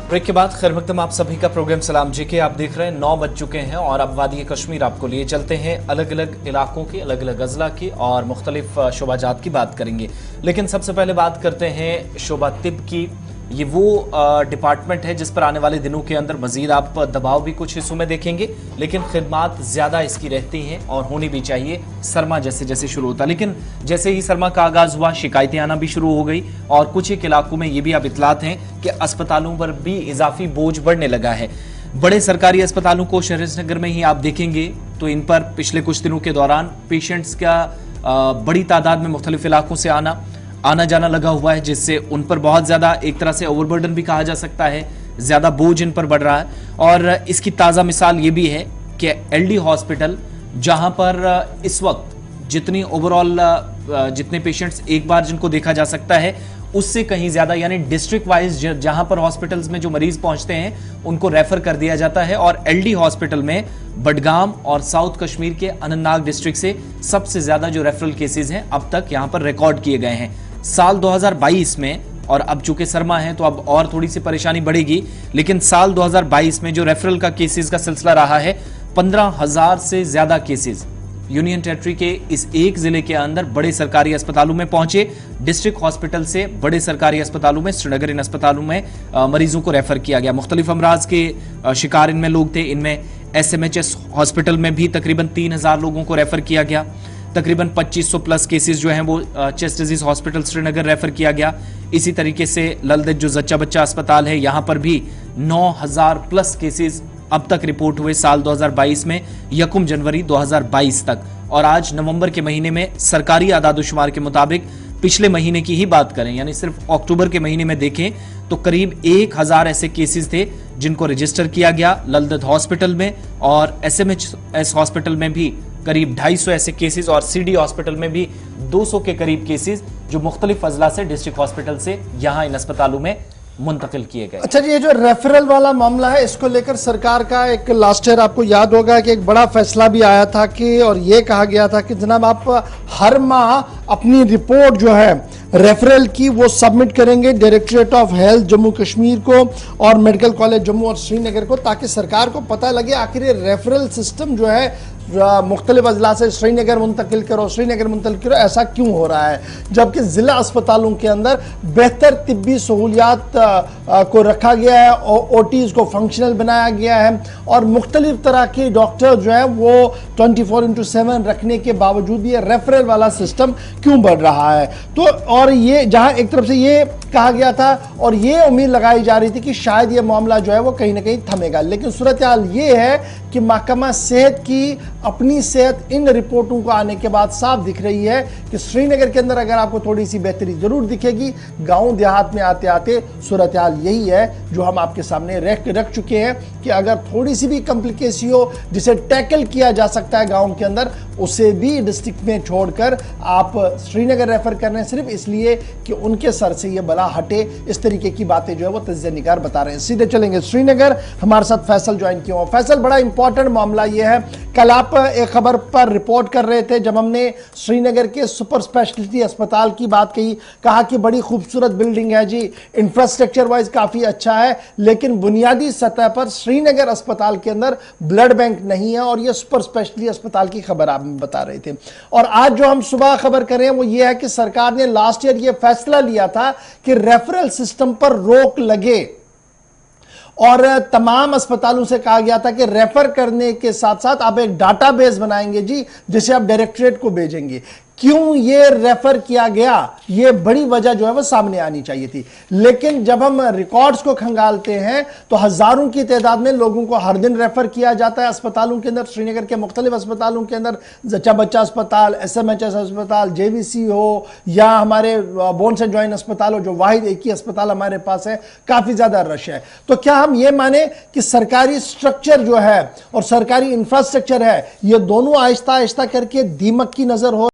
Break के बाद खैर मकदम आप सभी का प्रोग्राम सलाम जी के आप देख रहे हैं 9 बज चुके हैं और अब वादी कश्मीर आपको लिए चलते हैं अलग अलग इलाकों की, अलग अलग अजला की और मुख्तलिफ शोबाजात की बात करेंगे। लेकिन सबसे पहले बात करते हैं शोबा तिब की। ये वो डिपार्टमेंट है जिस पर आने वाले दिनों के अंदर मजीद आप दबाव भी कुछ हिस्सों में देखेंगे, लेकिन खिदमात ज़्यादा इसकी रहती हैं और होनी भी चाहिए। सरमा जैसे जैसे शुरू होता, लेकिन जैसे ही सरमा का आगाज़ हुआ शिकायतें आना भी शुरू हो गई और कुछ एक इलाकों में ये भी अब इतलात हैं कि अस्पतालों पर भी इजाफी बोझ बढ़ने लगा है। बड़े सरकारी अस्पतालों को शहर में ही आप देखेंगे तो इन पर पिछले कुछ दिनों के दौरान पेशेंट्स का बड़ी तादाद में मुख्तलिफ इलाकों से आना जाना लगा हुआ है, जिससे उन पर बहुत ज़्यादा एक तरह से ओवरबर्डन भी कहा जा सकता है, ज़्यादा बोझ इन पर बढ़ रहा है। और इसकी ताज़ा मिसाल ये भी है कि एलडी हॉस्पिटल, जहां पर इस वक्त जितनी ओवरऑल जितने पेशेंट्स एक बार जिनको देखा जा सकता है उससे कहीं ज़्यादा, यानी डिस्ट्रिक्ट वाइज जहां पर हॉस्पिटल्स में जो मरीज पहुंचते हैं उनको रेफर कर दिया जाता है। और एलडी हॉस्पिटल में बडगाम और साउथ कश्मीर के अनंतनाग डिस्ट्रिक्ट से सबसे ज़्यादा जो रेफरल केसेज हैं अब तक यहां पर रिकॉर्ड किए गए हैं साल 2022 में। और अब चूंकि सरमा है तो अब और थोड़ी सी परेशानी बढ़ेगी, लेकिन साल 2022 में जो रेफरल का केसेस का सिलसिला रहा है 15,000 से ज्यादा केसेस यूनियन टेरिटरी के इस एक जिले के अंदर बड़े सरकारी अस्पतालों में पहुंचे। डिस्ट्रिक्ट हॉस्पिटल से बड़े सरकारी अस्पतालों में, श्रीनगर इन अस्पतालों में मरीजों को रेफर किया गया। मुख्तलिफ अमराज के शिकार इनमें लोग थे। इनमें SMHS हॉस्पिटल में भी तकरीबन 3,000 लोगों को रेफर किया गया। तकरीबन 2500 प्लस केसेस जो हैं वो chest disease hospital Srinagar refer किया गया। इसी तरीके से ललदेज जो जच्चा बच्चा अस्पताल है यहाँ पर भी 9,000 प्लस केसेस अब तक रिपोर्ट हुए साल 2022 में, 1 जनवरी 2022 तक। और आज नवंबर के महीने में सरकारी आदादोशुमार के मुताबिक पिछले महीने की ही बात करें, यानी सिर्फ अक्टूबर के महीने में देखें तो करीब 1,000 ऐसे केसेस थे जिनको रजिस्टर किया गया ललदेज हॉस्पिटल में। और SMHS हॉस्पिटल में भी करीब 250 ऐसे केसेस और CD हॉस्पिटल में भी 200 के करीब केसेस जो मुख्तलिफ अजला से डिस्ट्रिक्ट हॉस्पिटल से यहाँ इन अस्पतालों में मुंतकिल किए गए। अच्छा जी, ये जो रेफरल वाला मामला है इसको लेकर सरकार का एक लास्ट ईयर आपको याद होगा कि एक बड़ा फैसला भी आया था कि, और ये कहा गया था कि जनाब आप हर माह अपनी रिपोर्ट जो है रेफरल की वो सबमिट करेंगे directorate of health Jammu Kashmir को और मेडिकल कॉलेज जम्मू और श्रीनगर को, ताकि सरकार को पता लगे आखिर ये रेफरल सिस्टम जो है मुख्तलिफ अजला से श्रीनगर मुंतकिल करो ऐसा क्यों हो रहा है, जबकि ज़िला अस्पतालों के अंदर बेहतर तिब्बी सहूलियात को रखा गया है, OTs को फंक्शनल बनाया गया है और मुख्तलिफ तरह के डॉक्टर जो है वो 24/7 रखने के बावजूद ये रेफरल वाला सिस्टम क्यों बढ़ रहा है। तो और ये जहां एक तरफ से ये कहा गया था और ये उम्मीद लगाई जा रही थी कि शायद ये मामला जो है वो कहीं ना कहीं थमेगा, लेकिन सूरत हाल ये है कि महकमा सेहत की अपनी सेहत इन रिपोर्टों को आने के बाद साफ दिख रही है कि श्रीनगर के अंदर अगर आपको थोड़ी सी बेहतरी जरूर दिखेगी, गांव देहात में आते आते सूरत हाल यही है जो हम आपके सामने रख चुके हैं कि अगर थोड़ी सी भी कॉम्प्लिकेसी हो जिसे टैकल किया जा सकता है गांव के अंदर, उसे भी डिस्ट्रिक्ट में छोड़कर आप श्रीनगर रेफर कर रहे हैं सिर्फ इसलिए कि उनके सर से ये बला हटे। इस तरीके की बातें जो है वो तज्ज़िया निगार बता रहे हैं। सीधे चलेंगे श्रीनगर, हमारे साथ फैसल ज्वाइन किया हुआ। फैसल, बड़ा इंपॉर्टेंट मामला ये है, कल आप एक खबर पर रिपोर्ट कर रहे थे जब हमने श्रीनगर के सुपर स्पेशलिटी अस्पताल की बात कही, कहा कि बड़ी खूबसूरत बिल्डिंग है जी, इंफ्रास्ट्रक्चर वाइज काफ़ी अच्छा है, लेकिन बुनियादी सतह पर श्रीनगर अस्पताल के अंदर ब्लड बैंक नहीं है और यह सुपर स्पेशलिटी अस्पताल की खबर आप बता रहे थे। और आज जो हम सुबह खबर कर रहे हैं वो ये है कि सरकार ने लास्ट ईयर ये फैसला लिया था कि रेफरल सिस्टम पर रोक लगे और तमाम अस्पतालों से कहा गया था कि रेफर करने के साथ साथ आप एक डाटाबेस बनाएंगे जी जिसे आप डायरेक्टरेट को भेजेंगे। क्यों ये रेफर किया गया, ये बड़ी वजह जो है वो सामने आनी चाहिए थी, लेकिन जब हम रिकॉर्ड्स को खंगालते हैं तो हजारों की तादाद में लोगों को हर दिन रेफर किया जाता है अस्पतालों के अंदर, श्रीनगर के मुख्तलिफ अस्पतालों के अंदर, जच्चा बच्चा अस्पताल, SMHS अस्पताल, JVC हो या हमारे बोन्स एंड जॉइंट अस्पताल हो, जो वाहिद एक ही अस्पताल हमारे पास है, काफ़ी ज़्यादा रश है। तो क्या हम ये माने कि सरकारी स्ट्रक्चर जो है और सरकारी इंफ्रास्ट्रक्चर है, ये दोनों आहिस्ता आहिस्ता करके दीमक की नज़र हो